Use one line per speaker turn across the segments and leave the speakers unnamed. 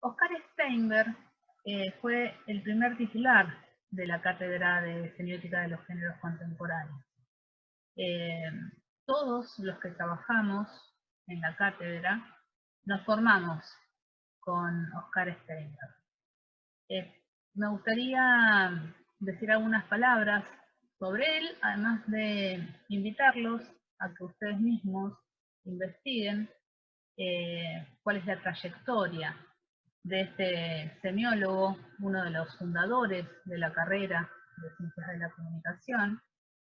Oscar Steinberg fue el primer titular de la Cátedra de Semiótica de los Géneros Contemporáneos. Todos los que trabajamos en la cátedra nos formamos con Oscar Steinberg. Me gustaría decir algunas palabras sobre él, además de invitarlos a que ustedes mismos investiguen cuál es la trayectoria de este semiólogo, uno de los fundadores de la carrera de Ciencias de la Comunicación.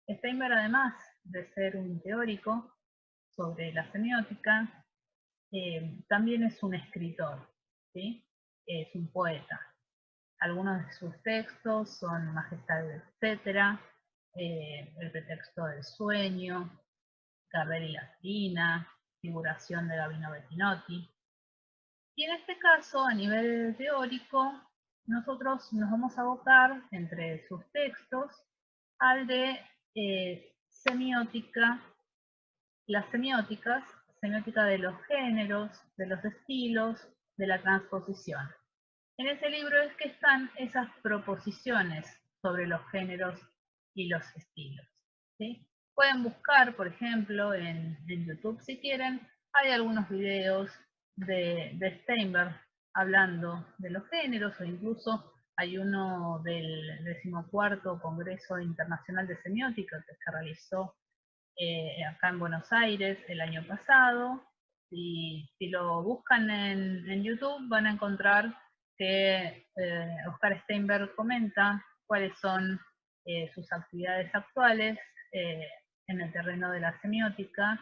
Steinberg, además de ser un teórico sobre la semiótica, también es un escritor, ¿sí? Es un poeta. Algunos de sus textos son Majestad, etc., El pretexto del sueño, Gardel y la Spina, Figuración de Gabino Bettinotti. Y en este caso, a nivel teórico, nosotros nos vamos a abocar entre sus textos al de semiótica, las semióticas, semiótica de los géneros, de los estilos, de la transposición. En ese libro es que están esas proposiciones sobre los géneros y los estilos, ¿sí? Pueden buscar, por ejemplo, en YouTube si quieren, hay algunos videos de Steinberg hablando de los géneros, o incluso hay uno del 14º Congreso Internacional de Semiótica que se realizó acá en Buenos Aires el año pasado. Si lo buscan en YouTube van a encontrar que Oscar Steinberg comenta cuáles son sus actividades actuales en el terreno de la semiótica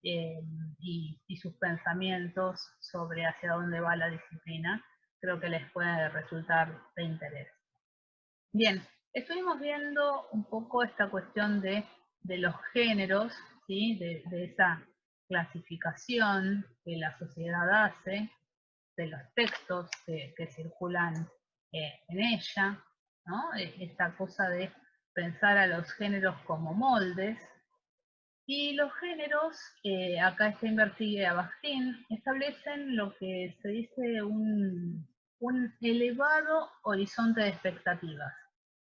y sus pensamientos sobre hacia dónde va la disciplina. Creo que les puede resultar de interés. Bien, estuvimos viendo un poco esta cuestión de los géneros, ¿sí? de esa clasificación que la sociedad hace, de los textos que circulan en ella, ¿no? Esta cosa de pensar a los géneros como moldes. Y los géneros, acá Steinberg sigue a Bakhtin, establecen lo que se dice un elevado horizonte de expectativas,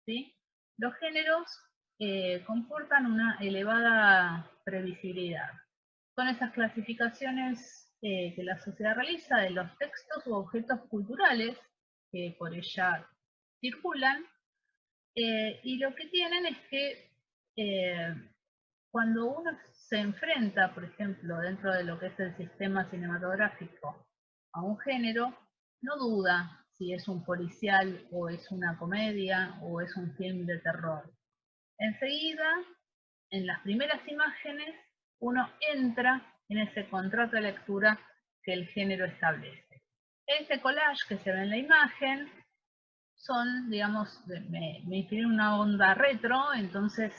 ¿sí? Los géneros comportan una elevada previsibilidad. Son esas clasificaciones que la sociedad realiza de los textos u objetos culturales que por ella circulan, y lo que tienen es que cuando uno se enfrenta, por ejemplo, dentro de lo que es el sistema cinematográfico, a un género, no duda si es un policial o es una comedia o es un film de terror. Enseguida, en las primeras imágenes, uno entra en ese contrato de lectura que el género establece. Ese collage que se ve en la imagen son, digamos, me inspiré una onda retro, entonces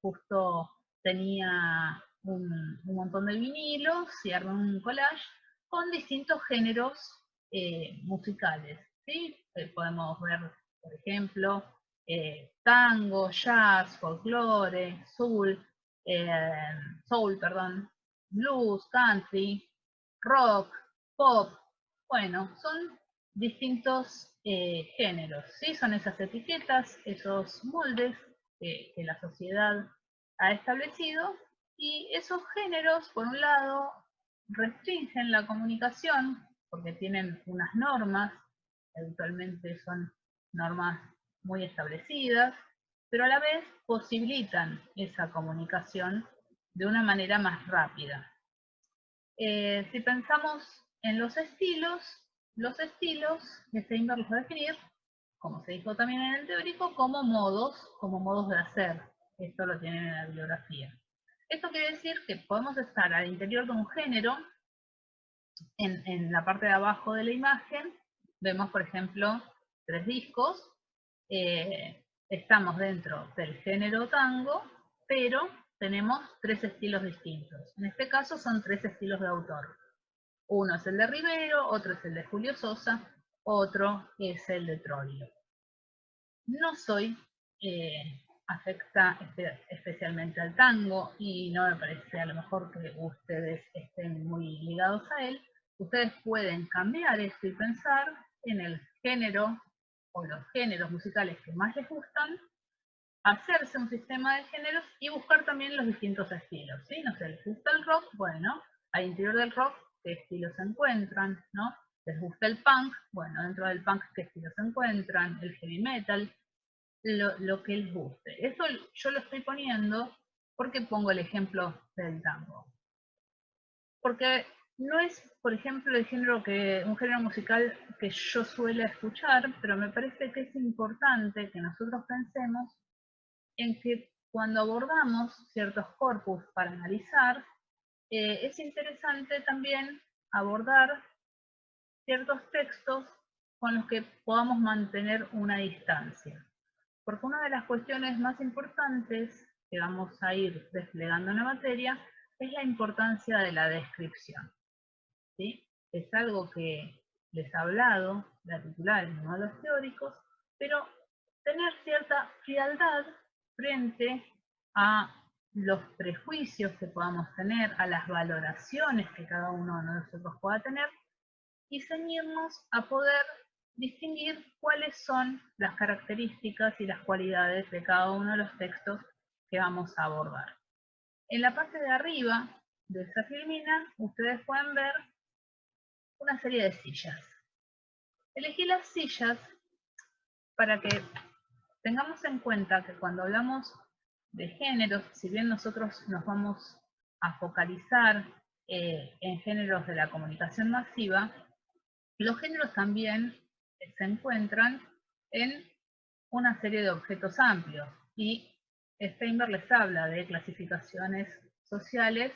justo tenía un montón de vinilos y armé un collage con distintos géneros musicales, ¿sí? Podemos ver, por ejemplo, tango, jazz, folclore, blues, country, rock, pop. Bueno, son distintos géneros, ¿sí? Son esas etiquetas, esos moldes que la sociedad ha establecido, y esos géneros, por un lado, restringen la comunicación porque tienen unas normas, habitualmente son normas muy establecidas, pero a la vez posibilitan esa comunicación de una manera más rápida. Si pensamos en los estilos Steinberg los va a definir, como se dijo también en el teórico, como modos de hacer. Esto lo tienen en la bibliografía. Esto quiere decir que podemos estar al interior de un género, en la parte de abajo de la imagen, vemos por ejemplo 3 discos, estamos dentro del género tango, pero tenemos 3 estilos distintos. En este caso son 3 estilos de autor. Uno es el de Rivero, otro es el de Julio Sosa, otro es el de Troilo. No soy afecta especialmente al tango y no me parece a lo mejor que ustedes estén muy ligados a él, Ustedes pueden cambiar esto y pensar en el género o los géneros musicales que más les gustan, hacerse un sistema de géneros y buscar también los distintos estilos, ¿sí? No sé, ¿les gusta el rock? Bueno, al interior del rock, ¿qué estilos se encuentran? ¿No? ¿Les gusta el punk? Bueno, dentro del punk, ¿qué estilos se encuentran? El heavy metal, lo que les guste. Esto yo lo estoy poniendo porque pongo el ejemplo del tango. Porque no es, por ejemplo, un género musical que yo suele escuchar, pero me parece que es importante que nosotros pensemos en que cuando abordamos ciertos corpus para analizar, es interesante también abordar ciertos textos con los que podamos mantener una distancia. Porque una de las cuestiones más importantes que vamos a ir desplegando en la materia es la importancia de la descripción, ¿sí? Es algo que les he hablado, la titular en modelos teóricos, pero tener cierta frialdad frente a los prejuicios que podamos tener, a las valoraciones que cada uno de nosotros pueda tener, y ceñirnos a poder distinguir cuáles son las características y las cualidades de cada uno de los textos que vamos a abordar. En la parte de arriba de esa filmina, ustedes pueden ver una serie de sillas. Elegí las sillas para que tengamos en cuenta que cuando hablamos de géneros, si bien nosotros nos vamos a focalizar en géneros de la comunicación masiva, los géneros también se encuentran en una serie de objetos amplios y Steinberg les habla de clasificaciones sociales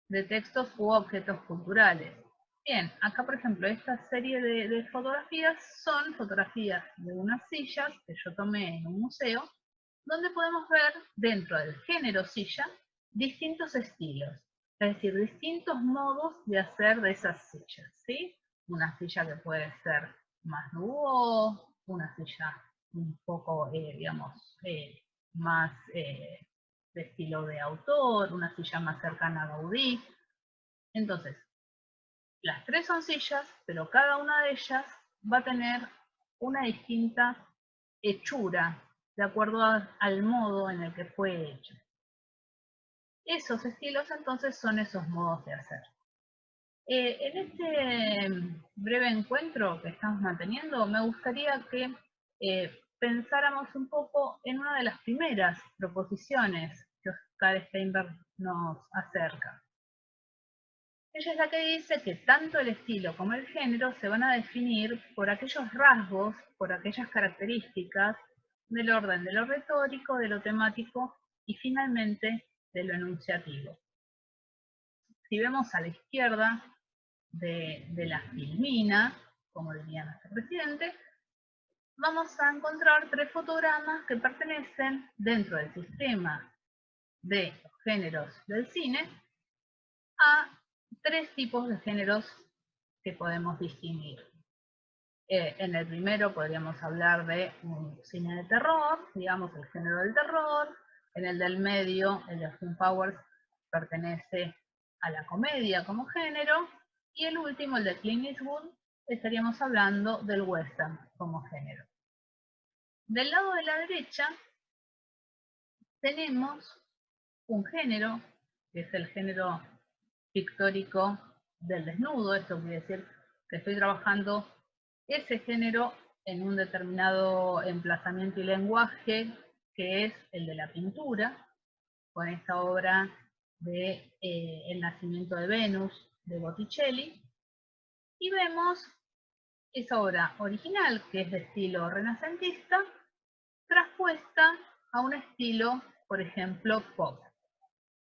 de textos u objetos culturales. Bien, acá por ejemplo esta serie de fotografías son fotografías de unas sillas que yo tomé en un museo, donde podemos ver dentro del género silla distintos estilos, es decir, distintos modos de hacer de esas sillas, ¿sí? Una silla que puede ser más nouveau, una silla un poco, digamos, más de estilo de autor, una silla más cercana a Gaudí. Entonces, las tres son sillas, pero cada una de ellas va a tener una distinta hechura, de acuerdo al modo en el que fue hecho. Esos estilos entonces son esos modos de hacer. En este breve encuentro que estamos manteniendo, me gustaría que pensáramos un poco en una de las primeras proposiciones que Oscar Steinberg nos acerca. Ella es la que dice que tanto el estilo como el género se van a definir por aquellos rasgos, por aquellas características del orden de lo retórico, de lo temático y finalmente de lo enunciativo. Si vemos a la izquierda de la filmina, como diría nuestro presidente, vamos a encontrar tres fotogramas que pertenecen dentro del sistema de géneros del cine a tres tipos de géneros que podemos distinguir. En el primero podríamos hablar de un cine de terror, digamos el género del terror. En el del medio, el de Austin Powers, pertenece a la comedia como género. Y el último, el de Clint Eastwood, estaríamos hablando del western como género. Del lado de la derecha tenemos un género, que es el género pictórico del desnudo. Esto quiere decir que estoy trabajando ese género en un determinado emplazamiento y lenguaje, que es el de la pintura, con esta obra de El nacimiento de Venus de Botticelli, y vemos esa obra original, que es de estilo renacentista, traspuesta a un estilo, por ejemplo, pop.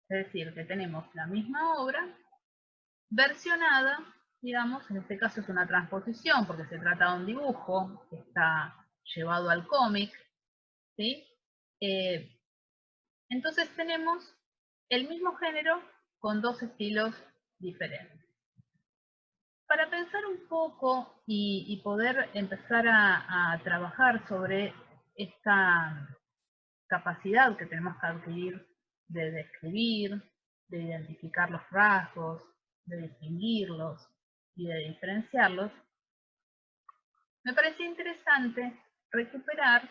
Es decir, que tenemos la misma obra versionada, digamos, en este caso es una transposición porque se trata de un dibujo que está llevado al cómic, ¿sí? Entonces tenemos el mismo género con dos estilos diferentes. Para pensar un poco y poder empezar a trabajar sobre esta capacidad que tenemos que adquirir de describir, de identificar los rasgos, de distinguirlos, y de diferenciarlos, me parece interesante recuperar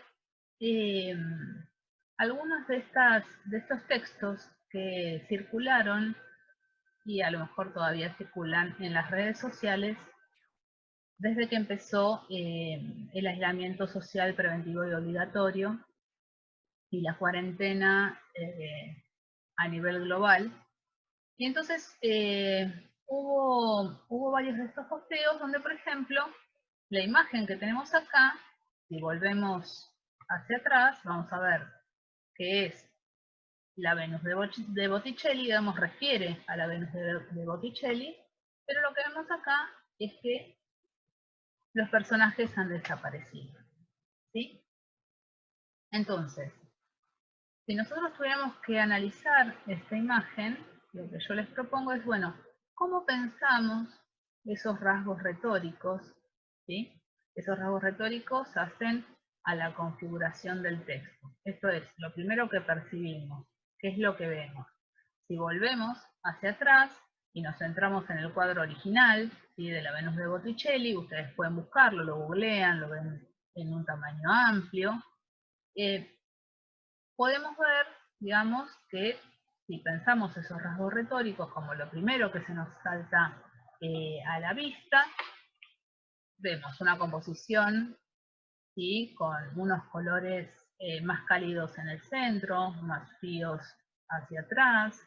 algunos de estos textos que circularon y a lo mejor todavía circulan en las redes sociales desde que empezó el aislamiento social preventivo y obligatorio y la cuarentena a nivel global. Y entonces hubo varios de estos posteos donde, por ejemplo, la imagen que tenemos acá, si volvemos hacia atrás, vamos a ver que es la Venus de Botticelli, digamos, refiere a la Venus de Botticelli, pero lo que vemos acá es que los personajes han desaparecido, ¿sí? Entonces, si nosotros tuviéramos que analizar esta imagen, lo que yo les propongo es, bueno, ¿cómo pensamos esos rasgos retóricos? ¿Sí? Esos rasgos retóricos hacen a la configuración del texto. Esto es lo primero que percibimos, qué es lo que vemos. Si volvemos hacia atrás y nos centramos en el cuadro original, ¿sí?, de la Venus de Botticelli, ustedes pueden buscarlo, lo googlean, lo ven en un tamaño amplio. Podemos ver, digamos, que si pensamos esos rasgos retóricos como lo primero que se nos salta a la vista, vemos una composición, ¿sí?, con unos colores más cálidos en el centro, más fríos hacia atrás.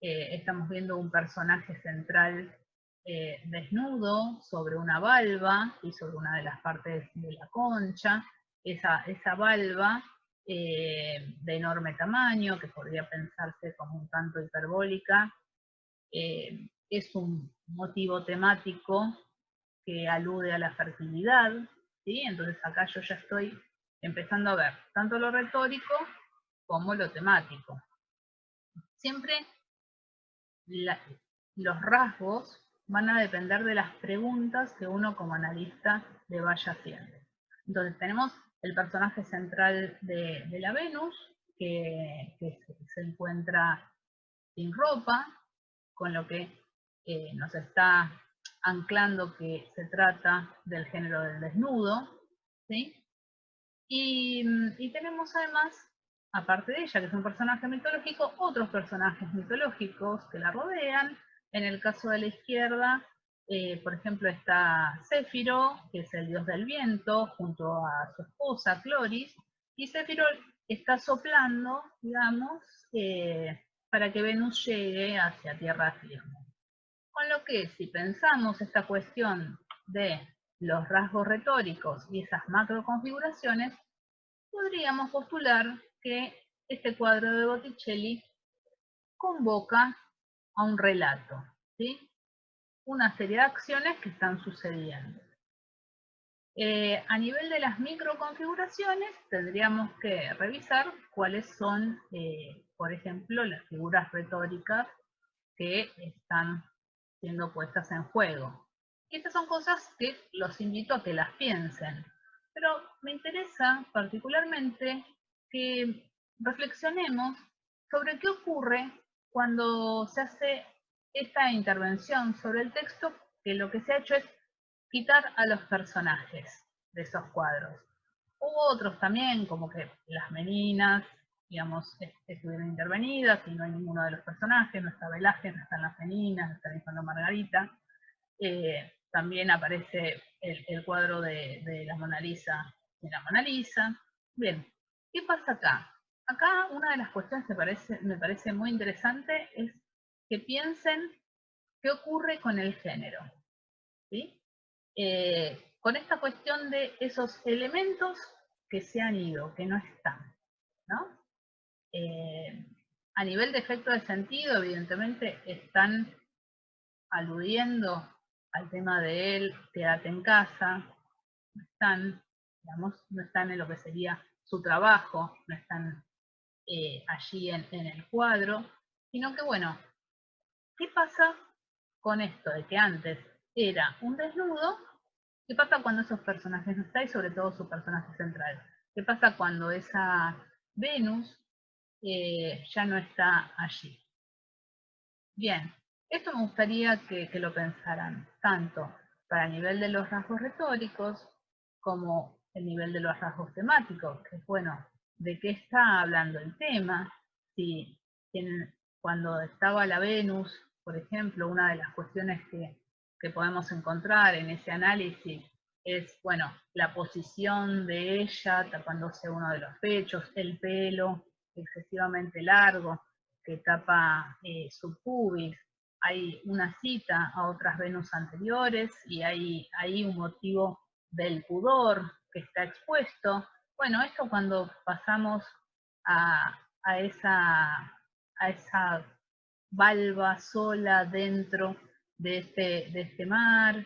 Estamos viendo un personaje central desnudo sobre una valva y sobre una de las partes de la concha. Esa valva de enorme tamaño, que podría pensarse como un tanto hiperbólica, es un motivo temático que alude a la fertilidad, ¿sí? Entonces acá yo ya estoy empezando a ver tanto lo retórico como lo temático. Siempre los rasgos van a depender de las preguntas que uno como analista le vaya haciendo. Entonces tenemos el personaje central de la Venus, que se encuentra sin ropa, con lo que nos está anclando que se trata del género del desnudo, ¿sí? Y tenemos además, aparte de ella, que es un personaje mitológico, otros personajes mitológicos que la rodean. En el caso de la izquierda, por ejemplo, está Céfiro, que es el dios del viento, junto a su esposa Cloris, y Céfiro está soplando, digamos, para que Venus llegue hacia tierra firme. Con lo que, si pensamos esta cuestión de los rasgos retóricos y esas macroconfiguraciones, podríamos postular que este cuadro de Botticelli convoca a un relato, ¿sí? Una serie de acciones que están sucediendo. A nivel de las microconfiguraciones, tendríamos que revisar cuáles son, por ejemplo, las figuras retóricas que están siendo puestas en juego. Y estas son cosas que los invito a que las piensen. Pero me interesa particularmente que reflexionemos sobre qué ocurre cuando se hace esta intervención sobre el texto, que lo que se ha hecho es quitar a los personajes de esos cuadros. Hubo otros también, como que las meninas, digamos, estuvieron intervenidas y no hay ninguno de los personajes, no está Velázquez, no están las meninas, no está Infanta Margarita. También aparece el cuadro de la Mona Lisa, de la Mona Lisa. Bien, ¿qué pasa acá? Acá una de las cuestiones que me parece muy interesante es que piensen qué ocurre con el género, ¿sí? Con esta cuestión de esos elementos que se han ido, que no están, ¿no? A nivel de efecto de sentido, evidentemente están aludiendo al tema de él, quédate en casa, no están, digamos, no están en lo que sería su trabajo, no están allí en el cuadro, sino que, bueno, ¿qué pasa con esto de que antes era un desnudo? ¿Qué pasa cuando esos personajes no están y sobre todo su personaje central? ¿Qué pasa cuando esa Venus ya no está allí? Bien, esto me gustaría que lo pensaran tanto para el nivel de los rasgos retóricos como el nivel de los rasgos temáticos, que es bueno, de qué está hablando el tema. Si cuando estaba la Venus, por ejemplo, una de las cuestiones que podemos encontrar en ese análisis es, bueno, la posición de ella tapándose uno de los pechos, el pelo excesivamente largo que tapa su pubis. Hay una cita a otras Venus anteriores y hay ahí un motivo del pudor que está expuesto. Bueno, esto cuando pasamos a esa valva sola dentro de este mar,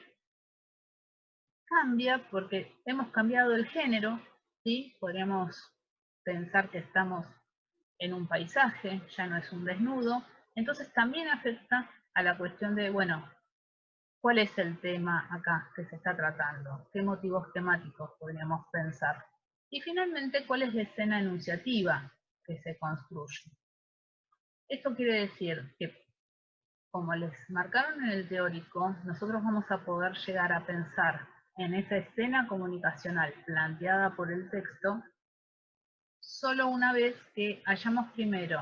cambia porque hemos cambiado el género, ¿sí? Podríamos pensar que estamos en un paisaje, ya no es un desnudo, entonces también afecta a la cuestión de, bueno, ¿cuál es el tema acá que se está tratando? ¿Qué motivos temáticos podríamos pensar? Y finalmente, ¿cuál es la escena enunciativa que se construye? Esto quiere decir que, como les marcaron en el teórico, nosotros vamos a poder llegar a pensar en esa escena comunicacional planteada por el texto solo una vez que hayamos primero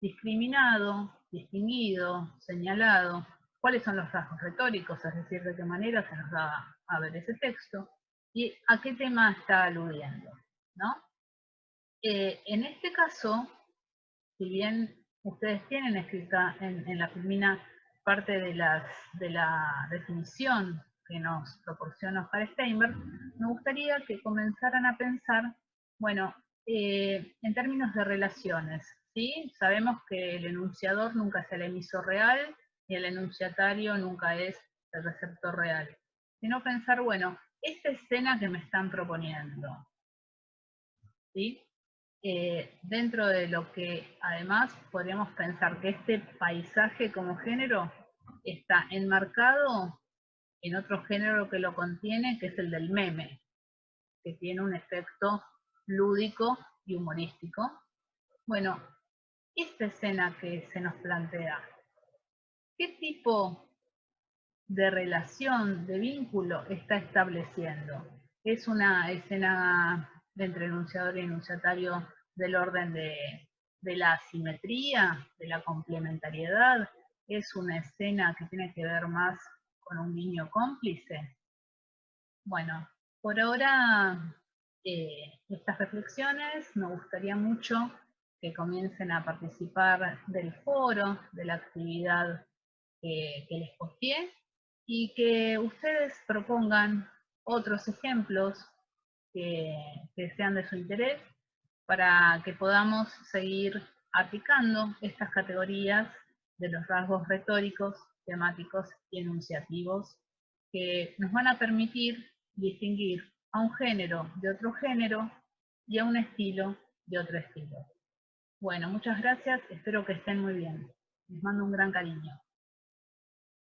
discriminado, distinguido, señalado cuáles son los rasgos retóricos, es decir, de qué manera se nos da a ver ese texto y a qué tema está aludiendo, ¿no? En este caso, si bien ustedes tienen escrita en la filmina parte de la definición que nos proporciona Oscar Steinberg, me gustaría que comenzaran a pensar, bueno, en términos de relaciones, ¿sí? Sabemos que el enunciador nunca es el emisor real y el enunciatario nunca es el receptor real, sino pensar, bueno, esta escena que me están proponiendo, ¿sí? Dentro de lo que además podríamos pensar que este paisaje como género está enmarcado en otro género que lo contiene, que es el del meme, que tiene un efecto lúdico y humorístico. Bueno, esta escena que se nos plantea, ¿qué tipo de relación, de vínculo está estableciendo? ¿Es una escena entre enunciador y enunciatario del orden de la asimetría, de la complementariedad? ¿Es una escena que tiene que ver más con un guiño cómplice? Bueno, por ahora estas reflexiones me gustaría mucho que comiencen a participar del foro, de la actividad que les posteé y que ustedes propongan otros ejemplos que sean de su interés para que podamos seguir aplicando estas categorías de los rasgos retóricos, temáticos y enunciativos que nos van a permitir distinguir a un género de otro género y a un estilo de otro estilo. Bueno, muchas gracias, espero que estén muy bien. Les mando un gran cariño.